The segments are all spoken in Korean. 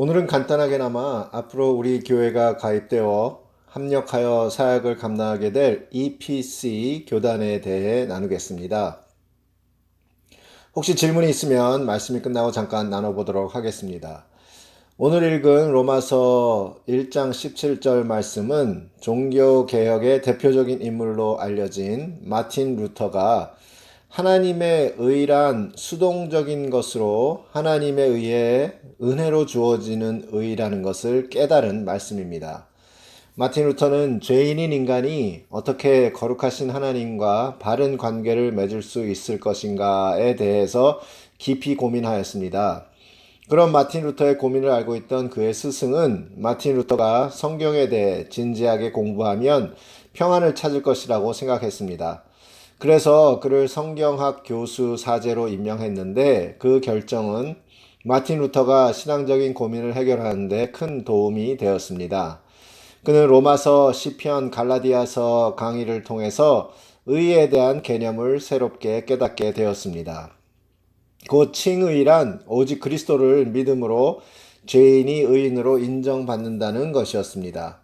오늘은 간단하게나마 앞으로 우리 교회가 가입되어 합력하여 사역을 감당하게 될 EPC 교단에 대해 나누겠습니다. 혹시 질문이 있으면 말씀이 끝나고 잠깐 나눠보도록 하겠습니다. 오늘 읽은 로마서 1장 17절 말씀은 종교개혁의 대표적인 인물로 알려진 마틴 루터가 하나님의 의란 수동적인 것으로 하나님에 의해 은혜로 주어지는 의라는 것을 깨달은 말씀입니다. 마틴 루터는 죄인인 인간이 어떻게 거룩하신 하나님과 바른 관계를 맺을 수 있을 것인가에 대해서 깊이 고민하였습니다. 그런 마틴 루터의 고민을 알고 있던 그의 스승은 마틴 루터가 성경에 대해 진지하게 공부하면 평안을 찾을 것이라고 생각했습니다. 그래서 그를 성경학 교수 사제로 임명했는데 그 결정은 마틴 루터가 신앙적인 고민을 해결하는 데 큰 도움이 되었습니다. 그는 로마서, 시편, 갈라디아서 강의를 통해서 의에 대한 개념을 새롭게 깨닫게 되었습니다. 곧 칭의란 오직 그리스도를 믿음으로 죄인이 의인으로 인정받는다는 것이었습니다.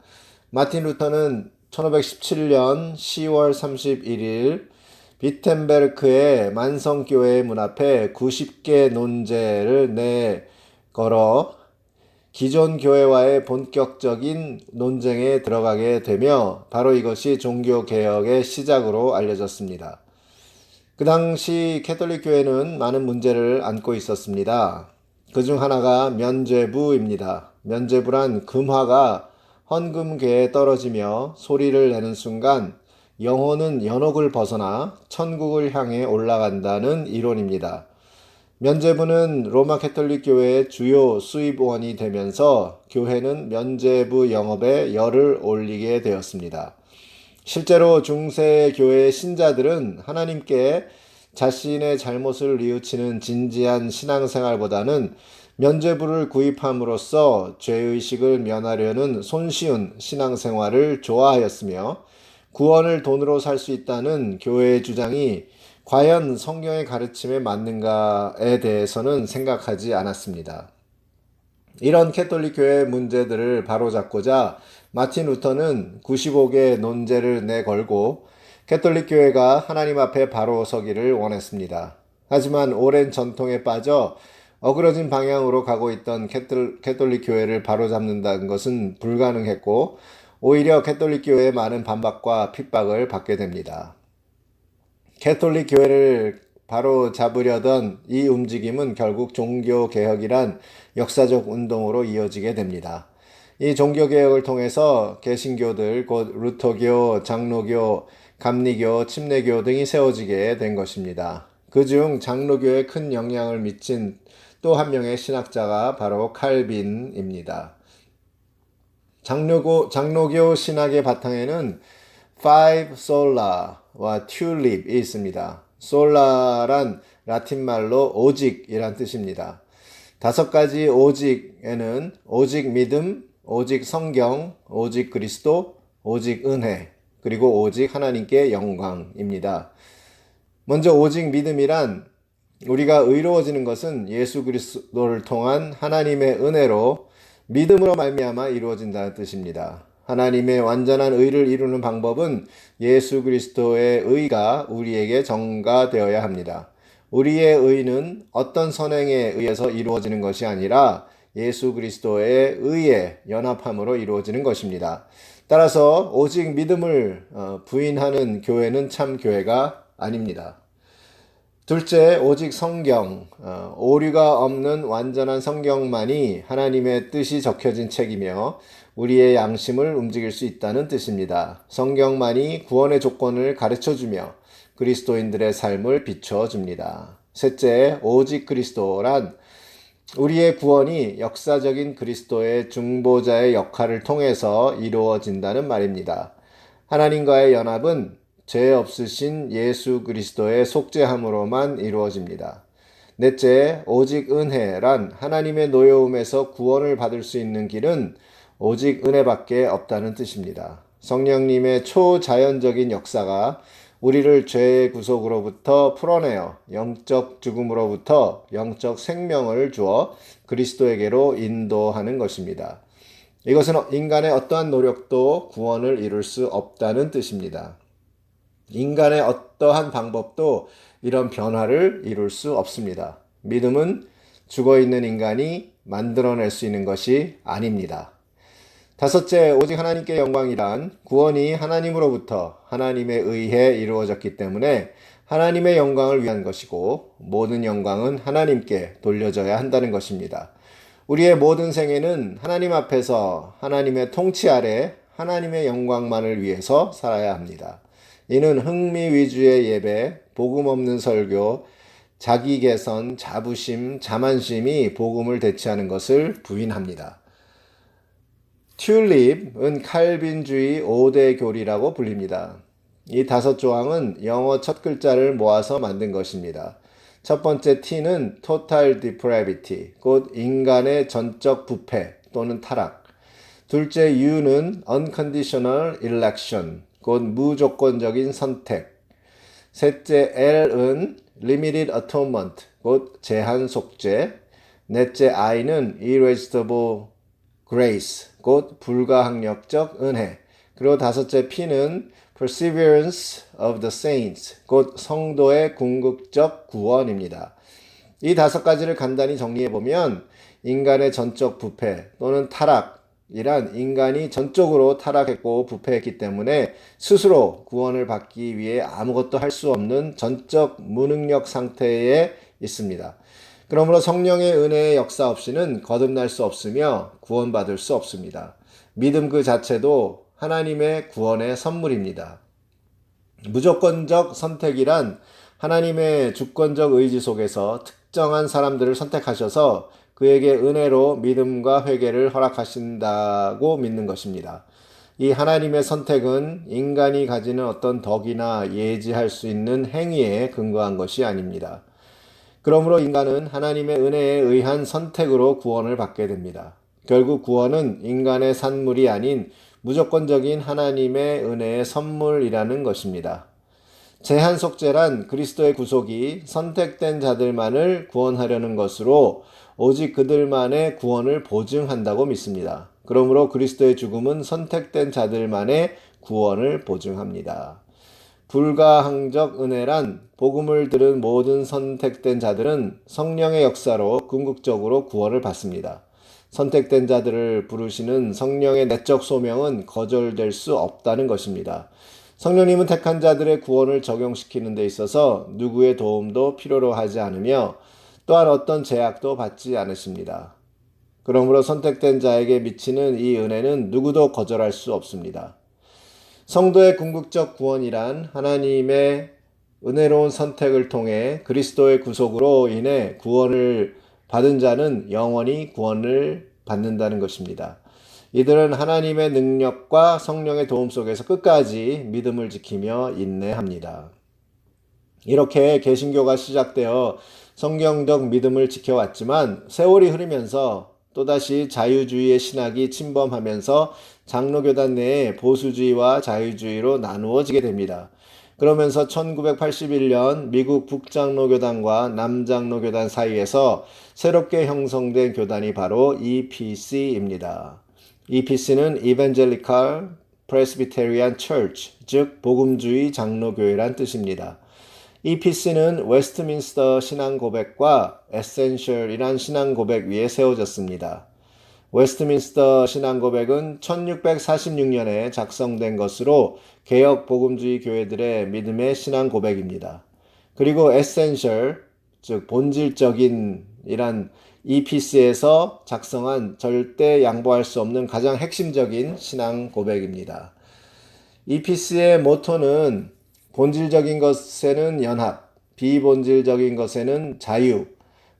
마틴 루터는 1517년 10월 31일 비텐베르크의 만성교회 문 앞에 90개 논제를 내걸어 기존 교회와의 본격적인 논쟁에 들어가게 되며 바로 이것이 종교개혁의 시작으로 알려졌습니다. 그 당시 캐톨릭 교회는 많은 문제를 안고 있었습니다. 그중 하나가 면죄부입니다. 면죄부란 금화가 헌금궤에 떨어지며 소리를 내는 순간 영혼은 연옥을 벗어나 천국을 향해 올라간다는 이론입니다. 면죄부는 로마 캐톨릭 교회의 주요 수입원이 되면서 교회는 면죄부 영업에 열을 올리게 되었습니다. 실제로 중세 교회의 신자들은 하나님께 자신의 잘못을 뉘우치는 진지한 신앙생활보다는 면죄부를 구입함으로써 죄의식을 면하려는 손쉬운 신앙생활을 좋아하였으며 구원을 돈으로 살 수 있다는 교회의 주장이 과연 성경의 가르침에 맞는가에 대해서는 생각하지 않았습니다. 이런 캐톨릭 교회의 문제들을 바로잡고자 마틴 루터는 95개의 논제를 내걸고 캐톨릭 교회가 하나님 앞에 바로 서기를 원했습니다. 하지만 오랜 전통에 빠져 어그러진 방향으로 가고 있던 캐톨릭 교회를 바로잡는다는 것은 불가능했고 오히려 캐톨릭 교회의 많은 반박과 핍박을 받게 됩니다. 캐톨릭 교회를 바로 잡으려던 이 움직임은 결국 종교개혁이란 역사적 운동으로 이어지게 됩니다. 이 종교개혁을 통해서 개신교들, 곧 루터교, 장로교, 감리교, 침례교 등이 세워지게 된 것입니다. 그중 장로교에 큰 영향을 미친 또 한 명의 신학자가 바로 칼빈입니다. 장로교 신학의 바탕에는 five sola와 tulip이 있습니다. 솔라란 라틴말로 오직이란 뜻입니다. 5가지 오직에는 오직 믿음, 오직 성경, 오직 그리스도, 오직 은혜, 그리고 오직 하나님께 영광입니다. 먼저 오직 믿음이란 우리가 의로워지는 것은 예수 그리스도를 통한 하나님의 은혜로 믿음으로 말미암아 이루어진다는 뜻입니다. 하나님의 완전한 의를 이루는 방법은 예수 그리스도의 의가 우리에게 전가되어야 합니다. 우리의 의는 어떤 선행에 의해서 이루어지는 것이 아니라 예수 그리스도의 의에 연합함으로 이루어지는 것입니다. 따라서 오직 믿음을 부인하는 교회는 참 교회가 아닙니다. 둘째, 오직 성경, 오류가 없는 완전한 성경만이 하나님의 뜻이 적혀진 책이며 우리의 양심을 움직일 수 있다는 뜻입니다. 성경만이 구원의 조건을 가르쳐주며 그리스도인들의 삶을 비춰줍니다. 셋째, 오직 그리스도란 우리의 구원이 역사적인 그리스도의 중보자의 역할을 통해서 이루어진다는 말입니다. 하나님과의 연합은 죄 없으신 예수 그리스도의 속죄함으로만 이루어집니다. 넷째, 오직 은혜란 하나님의 노여움에서 구원을 받을 수 있는 길은 오직 은혜밖에 없다는 뜻입니다. 성령님의 초자연적인 역사가 우리를 죄의 구속으로부터 풀어내어 영적 죽음으로부터 영적 생명을 주어 그리스도에게로 인도하는 것입니다. 이것은 인간의 어떠한 노력도 구원을 이룰 수 없다는 뜻입니다. 인간의 어떠한 방법도 이런 변화를 이룰 수 없습니다. 믿음은 죽어있는 인간이 만들어낼 수 있는 것이 아닙니다. 다섯째, 오직 하나님께 영광이란 구원이 하나님으로부터 하나님에 의해 이루어졌기 때문에 하나님의 영광을 위한 것이고 모든 영광은 하나님께 돌려져야 한다는 것입니다. 우리의 모든 생애는 하나님 앞에서 하나님의 통치 아래 하나님의 영광만을 위해서 살아야 합니다. 이는 흥미 위주의 예배, 복음 없는 설교, 자기 개선, 자부심, 자만심이 복음을 대체하는 것을 부인합니다. 튤립은 칼빈주의 5대 교리라고 불립니다. 이 5조항은 영어 첫 글자를 모아서 만든 것입니다. 첫 번째 T는 total depravity, 곧 인간의 전적 부패 또는 타락. 둘째 U는 unconditional election, 곧 무조건적인 선택. 셋째 L은 limited atonement, 곧 제한 속죄. 넷째 I는 irresistible grace, 곧 불가항력적 은혜. 그리고 다섯째 P는 perseverance of the saints, 곧 성도의 궁극적 구원입니다. 이 5가지를 간단히 정리해보면 인간의 전적 부패 또는 타락이란 인간이 전적으로 타락했고 부패했기 때문에 스스로 구원을 받기 위해 아무것도 할 수 없는 전적 무능력 상태에 있습니다. 그러므로 성령의 은혜의 역사 없이는 거듭날 수 없으며 구원받을 수 없습니다. 믿음 그 자체도 하나님의 구원의 선물입니다. 무조건적 선택이란 하나님의 주권적 의지 속에서 특정한 사람들을 선택하셔서 그에게 은혜로 믿음과 회개를 허락하신다고 믿는 것입니다. 이 하나님의 선택은 인간이 가지는 어떤 덕이나 예지할 수 있는 행위에 근거한 것이 아닙니다. 그러므로 인간은 하나님의 은혜에 의한 선택으로 구원을 받게 됩니다. 결국 구원은 인간의 산물이 아닌 무조건적인 하나님의 은혜의 선물이라는 것입니다. 제한 속죄란 그리스도의 구속이 선택된 자들만을 구원하려는 것으로 오직 그들만의 구원을 보증한다고 믿습니다. 그러므로 그리스도의 죽음은 선택된 자들만의 구원을 보증합니다. 불가항적 은혜란 복음을 들은 모든 선택된 자들은 성령의 역사로 궁극적으로 구원을 받습니다. 선택된 자들을 부르시는 성령의 내적 소명은 거절될 수 없다는 것입니다. 성령님은 택한 자들의 구원을 적용시키는 데 있어서 누구의 도움도 필요로 하지 않으며 또한 어떤 제약도 받지 않으십니다. 그러므로 선택된 자에게 미치는 이 은혜는 누구도 거절할 수 없습니다. 성도의 궁극적 구원이란 하나님의 은혜로운 선택을 통해 그리스도의 구속으로 인해 구원을 받은 자는 영원히 구원을 받는다는 것입니다. 이들은 하나님의 능력과 성령의 도움 속에서 끝까지 믿음을 지키며 인내합니다. 이렇게 개신교가 시작되어 성경적 믿음을 지켜왔지만 세월이 흐르면서 또다시 자유주의의 신학이 침범하면서 장로교단 내에 보수주의와 자유주의로 나누어지게 됩니다. 그러면서 1981년 미국 북장로교단과 남장로교단 사이에서 새롭게 형성된 교단이 바로 EPC입니다. EPC는 Evangelical Presbyterian Church, 즉 복음주의 장로교회란 뜻입니다. EPC는 웨스트민스터 신앙고백과 에센셜이란 신앙고백 위에 세워졌습니다. 웨스트민스터 신앙고백은 1646년에 작성된 것으로 개혁 복음주의 교회들의 믿음의 신앙고백입니다. 그리고 에센셜, 즉 본질적인 이란 EPC에서 작성한 절대 양보할 수 없는 가장 핵심적인 신앙고백입니다. EPC의 모토는 본질적인 것에는 연합, 비본질적인 것에는 자유,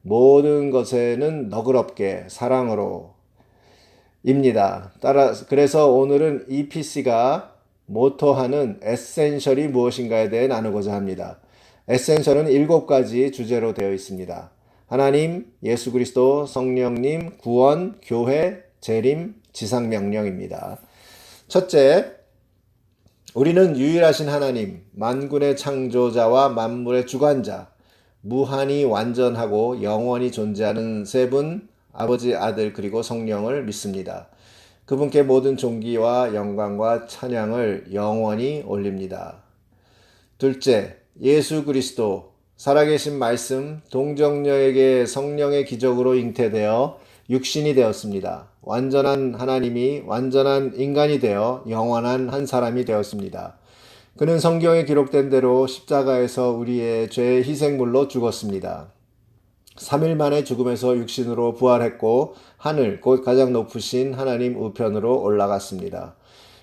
모든 것에는 너그럽게 사랑으로 입니다. 그래서 오늘은 EPC가 모토하는 에센셜이 무엇인가에 대해 나누고자 합니다. 에센셜은 7가지 주제로 되어 있습니다. 하나님, 예수 그리스도, 성령님, 구원, 교회, 재림, 지상명령입니다. 첫째, 우리는 유일하신 하나님, 만군의 창조자와 만물의 주관자, 무한히 완전하고 영원히 존재하는 세 분, 아버지, 아들, 그리고 성령을 믿습니다. 그분께 모든 존귀와 영광과 찬양을 영원히 올립니다. 둘째, 예수 그리스도, 살아계신 말씀, 동정녀에게 성령의 기적으로 잉태되어 육신이 되었습니다. 완전한 하나님이 완전한 인간이 되어 영원한 한 사람이 되었습니다. 그는 성경에 기록된 대로 십자가에서 우리의 죄의 희생물로 죽었습니다. 3일 만에 죽음에서 육신으로 부활했고 하늘 곧 가장 높으신 하나님 우편으로 올라갔습니다.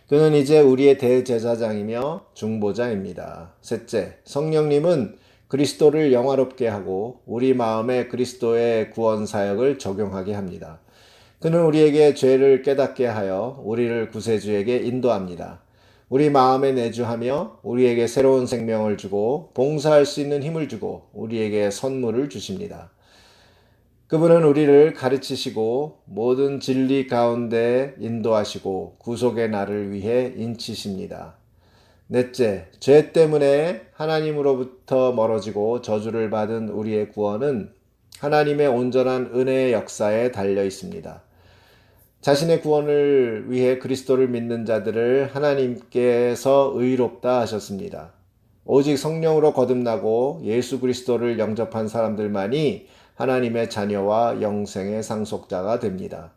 그는 이제 우리의 대제사장이며 중보자입니다. 셋째, 성령님은 그리스도를 영화롭게 하고 우리 마음에 그리스도의 구원 사역을 적용하게 합니다. 그는 우리에게 죄를 깨닫게 하여 우리를 구세주에게 인도합니다. 우리 마음에 내주하며 우리에게 새로운 생명을 주고 봉사할 수 있는 힘을 주고 우리에게 선물을 주십니다. 그분은 우리를 가르치시고 모든 진리 가운데 인도하시고 구속의 날을 위해 인치십니다. 넷째, 죄 때문에 하나님으로부터 멀어지고 저주를 받은 우리의 구원은 하나님의 온전한 은혜의 역사에 달려 있습니다. 자신의 구원을 위해 그리스도를 믿는 자들을 하나님께서 의롭다 하셨습니다. 오직 성령으로 거듭나고 예수 그리스도를 영접한 사람들만이 하나님의 자녀와 영생의 상속자가 됩니다.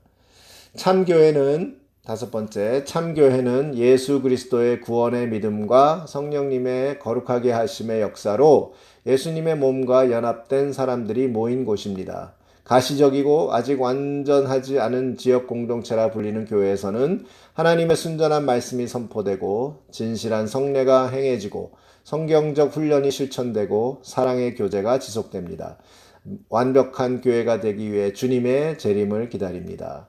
참교회는 다섯 번째, 참교회는 예수 그리스도의 구원의 믿음과 성령님의 거룩하게 하심의 역사로 예수님의 몸과 연합된 사람들이 모인 곳입니다. 가시적이고 아직 완전하지 않은 지역 공동체라 불리는 교회에서는 하나님의 순전한 말씀이 선포되고 진실한 성례가 행해지고 성경적 훈련이 실천되고 사랑의 교제가 지속됩니다. 완벽한 교회가 되기 위해 주님의 재림을 기다립니다.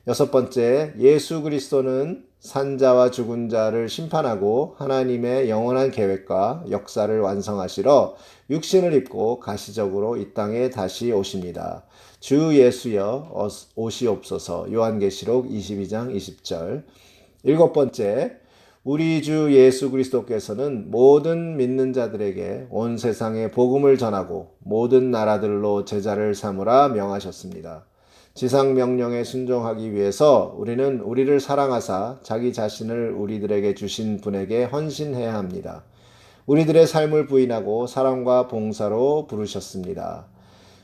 여섯 번째, 예수 그리스도는 산자와 죽은 자를 심판하고 하나님의 영원한 계획과 역사를 완성하시러 육신을 입고 가시적으로 이 땅에 다시 오십니다. 주 예수여 오시옵소서. 요한계시록 22장 20절. 일곱 번째, 우리 주 예수 그리스도께서는 모든 믿는 자들에게 온 세상에 복음을 전하고 모든 나라들로 제자를 삼으라 명하셨습니다. 지상 명령에 순종하기 위해서 우리는 우리를 사랑하사 자기 자신을 우리들에게 주신 분에게 헌신해야 합니다. 우리들의 삶을 부인하고 사랑과 봉사로 부르셨습니다.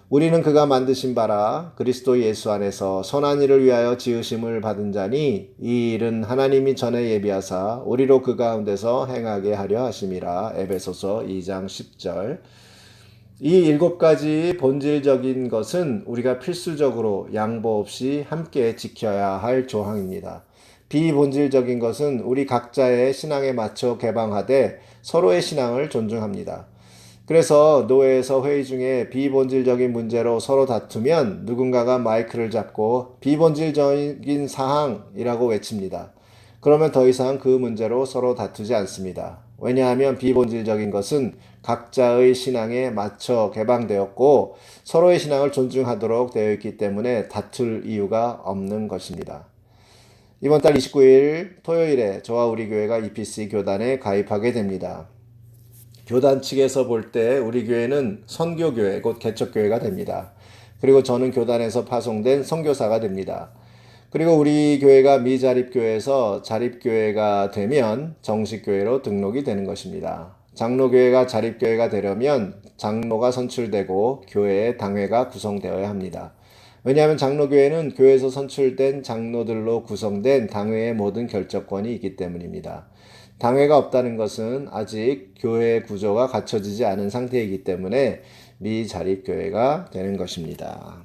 우리는 그가 만드신 바라 그리스도 예수 안에서 선한 일을 위하여 지으심을 받은 자니 이 일은 하나님이 전에 예비하사 우리로 그 가운데서 행하게 하려 하심이라. 에베소서 2장 10절. 이 일곱 가지 본질적인 것은 우리가 필수적으로 양보 없이 함께 지켜야 할 조항입니다. 비본질적인 것은 우리 각자의 신앙에 맞춰 개방하되 서로의 신앙을 존중합니다. 그래서 노회에서 회의 중에 비본질적인 문제로 서로 다투면 누군가가 마이크를 잡고 비본질적인 사항이라고 외칩니다. 그러면 더 이상 그 문제로 서로 다투지 않습니다. 왜냐하면 비본질적인 것은 각자의 신앙에 맞춰 개방되었고 서로의 신앙을 존중하도록 되어 있기 때문에 다툴 이유가 없는 것입니다. 이번 달 29일 토요일에 저와 우리 교회가 EPC 교단에 가입하게 됩니다. 교단 측에서 볼 때 우리 교회는 선교교회, 곧 개척교회가 됩니다. 그리고 저는 교단에서 파송된 선교사가 됩니다. 그리고 우리 교회가 미자립교회에서 자립교회가 되면 정식교회로 등록이 되는 것입니다. 장로교회가 자립교회가 되려면 장로가 선출되고 교회의 당회가 구성되어야 합니다. 왜냐하면 장로교회는 교회에서 선출된 장로들로 구성된 당회의 모든 결정권이 있기 때문입니다. 당회가 없다는 것은 아직 교회 구조가 갖춰지지 않은 상태이기 때문에 미자립교회가 되는 것입니다.